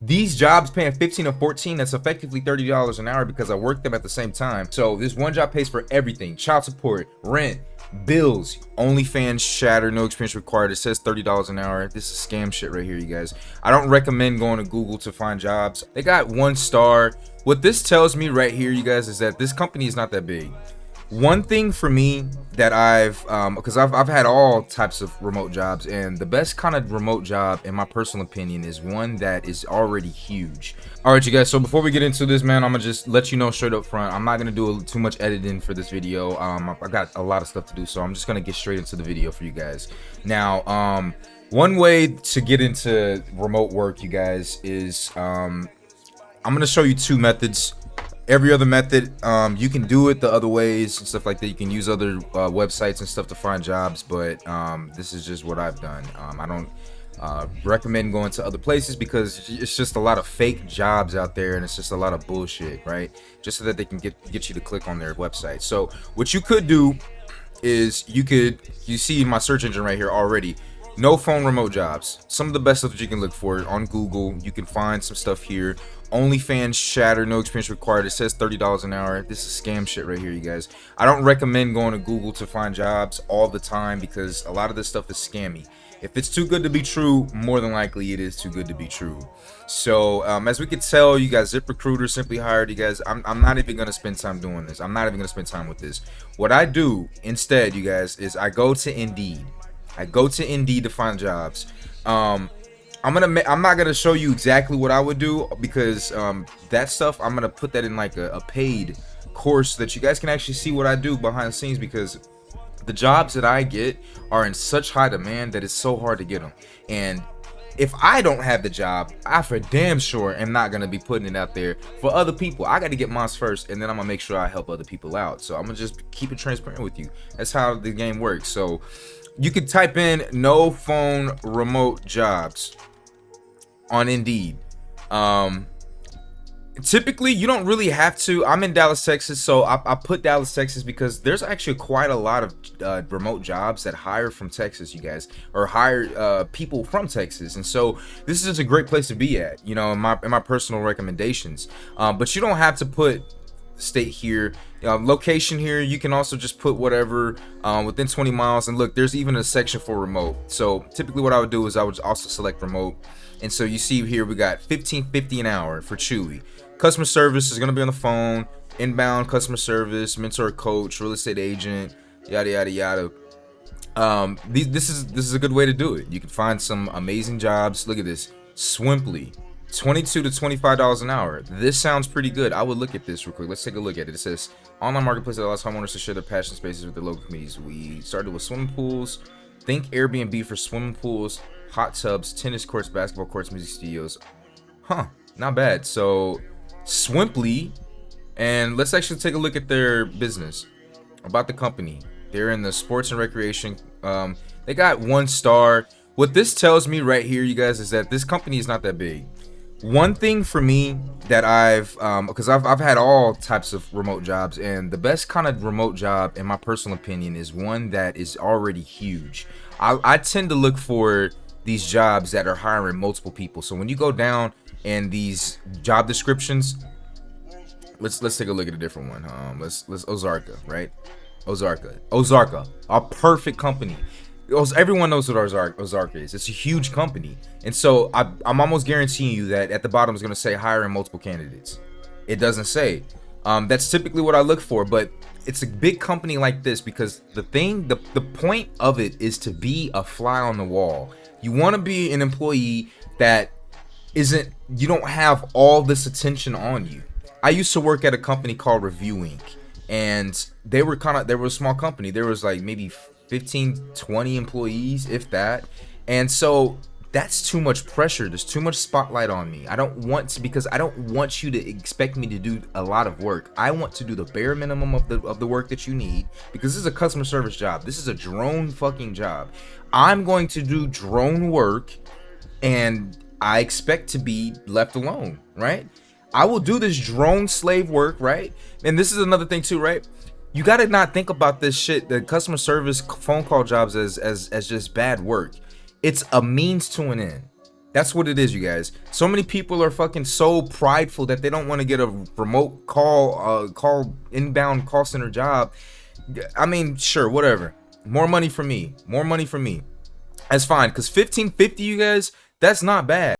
These jobs paying 15 or 14, that's effectively $30 an hour because I work them at the same time. So this one job pays for everything: child support, rent, bills, OnlyFans, shatter, no experience required. It says $30 an hour. This is scam shit right here, you guys. I don't recommend going to Google to find jobs. They got 1 star. What this tells me right here, you guys, is that this company is not that big. One thing for me that because I've had all types of remote jobs, and the best kind of remote job, in my personal opinion, is one that is already huge. All right, you guys, so before we get into this, man, I'm gonna just let you know straight up front, I'm not gonna do too much editing for this video. I got a lot of stuff to do, so I'm just gonna get straight into the video for you guys. Now, one way to get into remote work, you guys, is I'm gonna show you 2 methods. Every other method, you can do it the other ways and stuff like that. You can use other websites and stuff to find jobs, but this is just what I've done. I don't recommend going to other places because it's just a lot of fake jobs out there, and it's just a lot of bullshit, right? Just so that they can get you to click on their website. So what you could do is you see my search engine right here already. No phone remote jobs. Some of the best stuff that you can look for on Google. You can find some stuff here. OnlyFans, shatter, no experience required. It says $30 an hour. This is scam shit right here, you guys. I don't recommend going to Google to find jobs all the time because a lot of this stuff is scammy. If it's too good to be true, more than likely it is too good to be true. So as we could tell, you guys, ZipRecruiter, Simply Hired, you guys, I'm not even gonna spend time doing this. I'm not even gonna spend time with this. What I do instead, you guys, is I go to Indeed. I go to Indeed to find jobs. I'm not gonna show you exactly what I would do because that stuff, I'm gonna put that in like a paid course so that you guys can actually see what I do behind the scenes, because the jobs that I get are in such high demand that it's so hard to get them. And if I don't have the job, I for damn sure am not gonna be putting it out there for other people. I got to get mine first, and then I'm gonna make sure I help other people out. So I'm gonna just keep it transparent with you. That's how the game works. So you could type in no phone remote jobs on Indeed. Typically you don't really have to. I'm in Dallas, Texas, so I put Dallas, Texas because there's actually quite a lot of remote jobs that hire from Texas, you guys, or hire people from Texas. And so this is a great place to be at, you know, in my personal recommendations. But you don't have to put state here, location here. You can also just put whatever within 20 miles. And look, there's even a section for remote. So typically what I would do is I would also select remote. And so you see here we got $15.50 an hour for Chewy. Customer service is going to be on the phone, inbound customer service, mentor, coach, real estate agent, yada yada yada. This is a good way to do it. You can find some amazing jobs. Look at this, Swimply, $22 to $25 an hour. This sounds pretty good. I would look at this real quick. Let's take a look at it. It says online marketplace that allows homeowners to share their passion spaces with their local communities. We started with swimming pools. Think Airbnb for swimming pools, hot tubs, tennis courts, basketball courts, music studios. Huh, not bad. So Swimply, and let's actually take a look at their business, about the company. They're in the sports and recreation. They got 1 star. What this tells me right here, you guys, is that this company is not that big. One thing for me that because I've had all types of remote jobs, and the best kind of remote job, in my personal opinion, is one that is already huge. I tend to look for these jobs that are hiring multiple people. So when you go down and these job descriptions, let's take a look at a different one. Let's Ozarka, right? Ozarka, a perfect company. Everyone knows what Ozarka is. It's a huge company, and so I'm almost guaranteeing you that at the bottom is going to say hiring multiple candidates. It doesn't say. That's typically what I look for, but it's a big company like this because the point of it is to be a fly on the wall. You want to be an employee that you don't have all this attention on you. I used to work at a company called Review Inc. and they were a small company. There was like maybe 15-20 employees, if that. And so that's too much pressure. There's too much spotlight on me. I don't want to, because I don't want you to expect me to do a lot of work. I want to do the bare minimum of the work that you need, because this is a customer service job. This is a drone fucking job. I'm going to do drone work, and I expect to be left alone, right? I will do this drone slave work, right? And this is another thing too, right? You gotta not think about this shit, the customer service phone call jobs, as just bad work. It's a means to an end. That's what it is, you guys. So many people are fucking so prideful that they don't want to get a remote call inbound call center job. I mean, sure, whatever. More money for me. More money for me. That's fine, because 1550, you guys, that's not bad.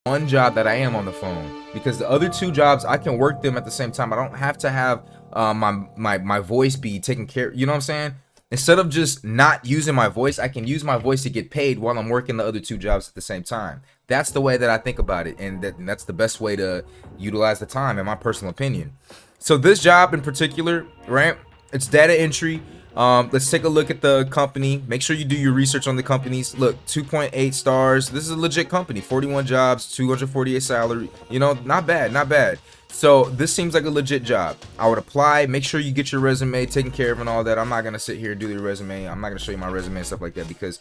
One job that I am on the phone, because the other two jobs I can work them at the same time. I don't have to have my voice be taken care. You know what I'm saying? Instead of just not using my voice, I can use my voice to get paid while I'm working the other two jobs at the same time. That's the way that I think about it, and that's the best way to utilize the time, in my personal opinion. So this job in particular, right? It's data entry. Let's take a look at the company. Make sure you do your research on the companies. Look, 2.8 stars. This is a legit company. 41 jobs, 248 salary. You know, not bad, not bad. So this seems like a legit job. I would apply. Make sure you get your resume taken care of and all that. I'm not gonna sit here and do your resume. I'm not gonna show you my resume and stuff like that, because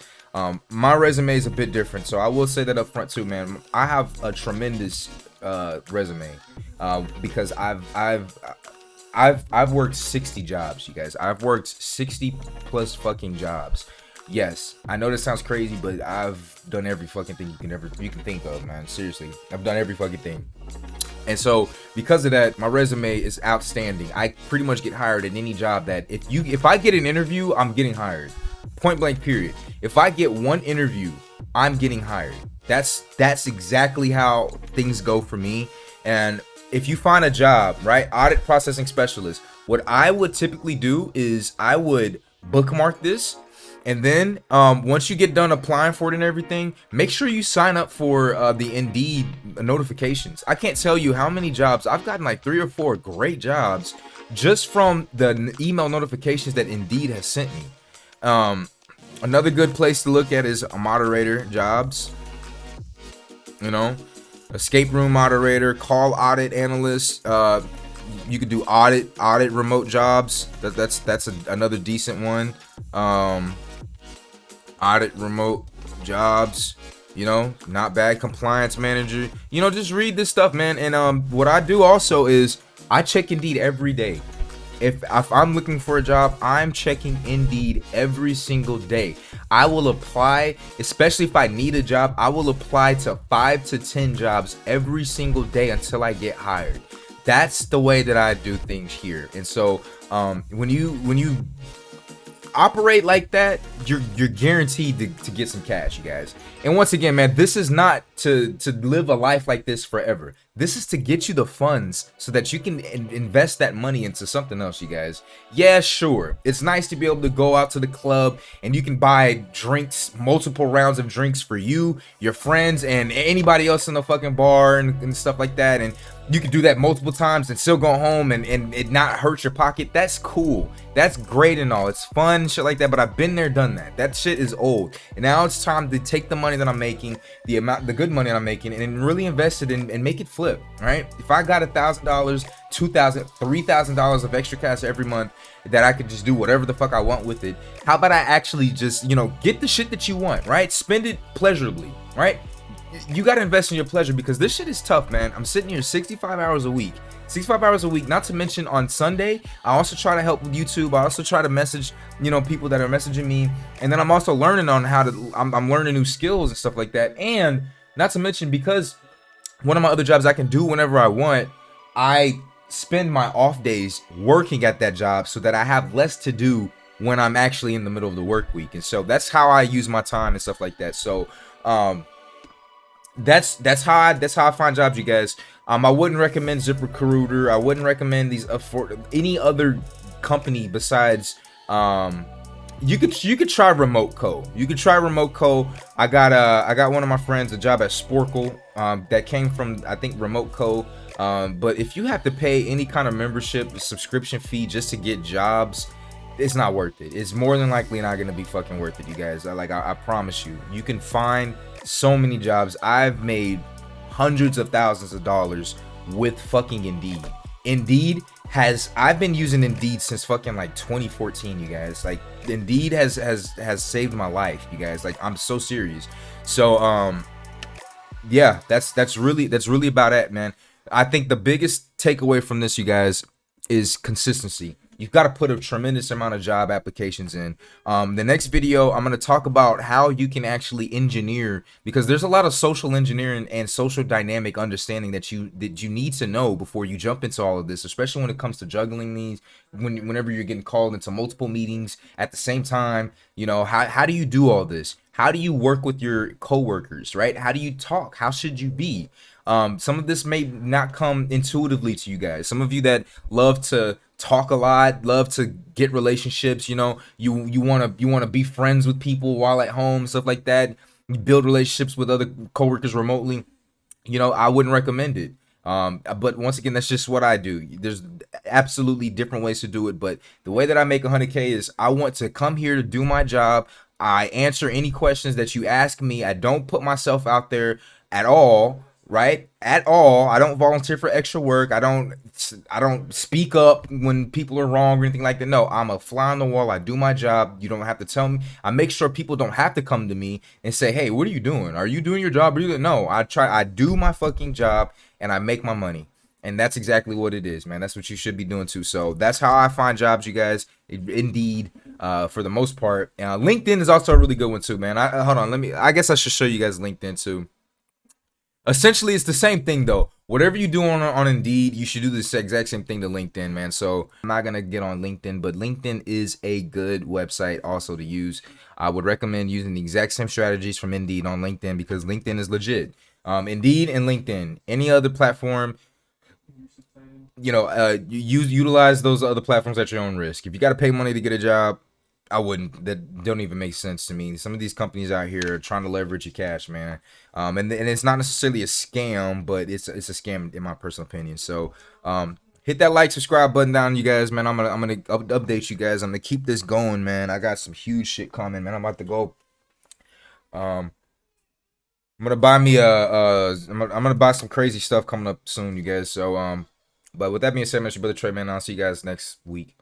my resume is a bit different. So I will say that up front too, man. I have a tremendous resume because I've worked 60 jobs, you guys. I've worked 60 plus fucking jobs. Yes, I know this sounds crazy, but I've done every fucking thing you can think of, man. Seriously, I've done every fucking thing. And so because of that, my resume is outstanding. I pretty much get hired at any job that if I get an interview, I'm getting hired. Point blank period. If I get one interview, I'm getting hired. That's exactly how things go for me. And if you find a job, right, audit processing specialist, what I would typically do is I would bookmark this, and then once you get done applying for it and everything, make sure you sign up for the Indeed notifications. I can't tell you how many jobs I've gotten, like 3 or 4 great jobs just from the email notifications that Indeed has sent me. Another good place to look at is a moderator jobs. You know, escape room moderator, call audit analyst. You could do audit remote jobs. That's another decent one. Audit remote. jobs, you know, not bad compliance manager. You know, just read this stuff, man. And what I do also is I check Indeed every day. If I'm looking for a job, I'm checking Indeed every single day. I will apply, especially if I need a job, I will apply to 5 to 10 jobs every single day until I get hired. That's the way that I do things here. And so when you operate like that, you're guaranteed to get some cash, you guys. And once again, man, this is not to live a life like this forever. This is to get you the funds so that you can invest that money into something else, you guys. Yeah, sure, it's nice to be able to go out to the club and you can buy drinks, multiple rounds of drinks for you, your friends, and anybody else in the fucking bar and stuff like that. And you can do that multiple times and still go home and it not hurt your pocket. That's cool. That's great and all. It's fun, shit like that. But I've been there, done that. That shit is old. And now it's time to take the money that I'm making, the good money that I'm making, and really invest it in and make it flip. Right? If I got $1,000, $2,000, $3,000 of extra cash every month that I could just do whatever the fuck I want with it, how about I actually just, you know, get the shit that you want, right? Spend it pleasurably, right? You got to invest in your pleasure, because this shit is tough, man. I'm sitting here 65 hours a week. 65 hours a week, not to mention on Sunday, I also try to help with YouTube. I also try to message, you know, people that are messaging me. And then I'm also learning on how to, I'm learning new skills and stuff like that. And not to mention, because one of my other jobs I can do whenever I want, I spend my off days working at that job so that I have less to do when I'm actually in the middle of the work week. And so that's how I use my time and stuff like that. So, that's how I find jobs, you guys. I wouldn't recommend ZipRecruiter. I wouldn't recommend these for any other company besides you could try Remote Co. You could try Remote Co. I got one of my friends a job at Sporkle that came from, I think, Remote Co. But if you have to pay any kind of membership subscription fee just to get jobs, it's not worth it. It's more than likely not gonna be fucking worth it, you guys. I promise you. You can find so many jobs. I've made hundreds of thousands of dollars with fucking Indeed. I've been using Indeed since fucking like 2014, you guys. Like, Indeed has saved my life, you guys. Like, I'm so serious. So yeah, that's really about it, man. I think the biggest takeaway from this, you guys, is consistency. You've got to put a tremendous amount of job applications in. The next video, I'm going to talk about how you can actually engineer, because there's a lot of social engineering and social dynamic understanding that you need to know before you jump into all of this, especially when it comes to juggling these, whenever you're getting called into multiple meetings at the same time. You know, how do you do all this? How do you work with your coworkers, right? How do you talk? How should you be? Some of this may not come intuitively to you guys. Some of you that love to talk a lot, love to get relationships, you know, you want to be friends with people while at home, stuff like that. You build relationships with other coworkers remotely. You know, I wouldn't recommend it. But once again, that's just what I do. There's absolutely different ways to do it, but the way that I make 100K is I want to come here to do my job. I answer any questions that you ask me. I don't put myself out there at all. Right? At all. I don't volunteer for extra work. I don't speak up when people are wrong or anything like that. No, I'm a fly on the wall. I do my job. You don't have to tell me. I make sure people don't have to come to me and say, "Hey, what are you doing? Are you doing your job?" No, I do my fucking job and I make my money. And that's exactly what it is, man. That's what you should be doing too. So that's how I find jobs, you guys. Indeed, for the most part. LinkedIn is also a really good one too, man. Hold on, I guess I should show you guys LinkedIn too. Essentially, it's the same thing though. Whatever you do on Indeed, you should do this exact same thing to LinkedIn, man. So I'm not gonna get on LinkedIn, but LinkedIn is a good website also to use. I would recommend using the exact same strategies from Indeed on LinkedIn, because LinkedIn is legit. Indeed and LinkedIn. Any other platform, you know, utilize those other platforms at your own risk. If you got to pay money to get a job, I wouldn't. That don't even make sense to me. Some of these companies out here are trying to leverage your cash, man. And it's not necessarily a scam, but it's a scam in my personal opinion. So hit that like, subscribe button down, you guys, man. I'm gonna update you guys. I'm gonna keep this going, man. I got some huge shit coming, man. I'm about to go. I'm gonna buy me I'm gonna buy some crazy stuff coming up soon, you guys. So but with that being said, man, it's your brother Trey, man. I'll see you guys next week.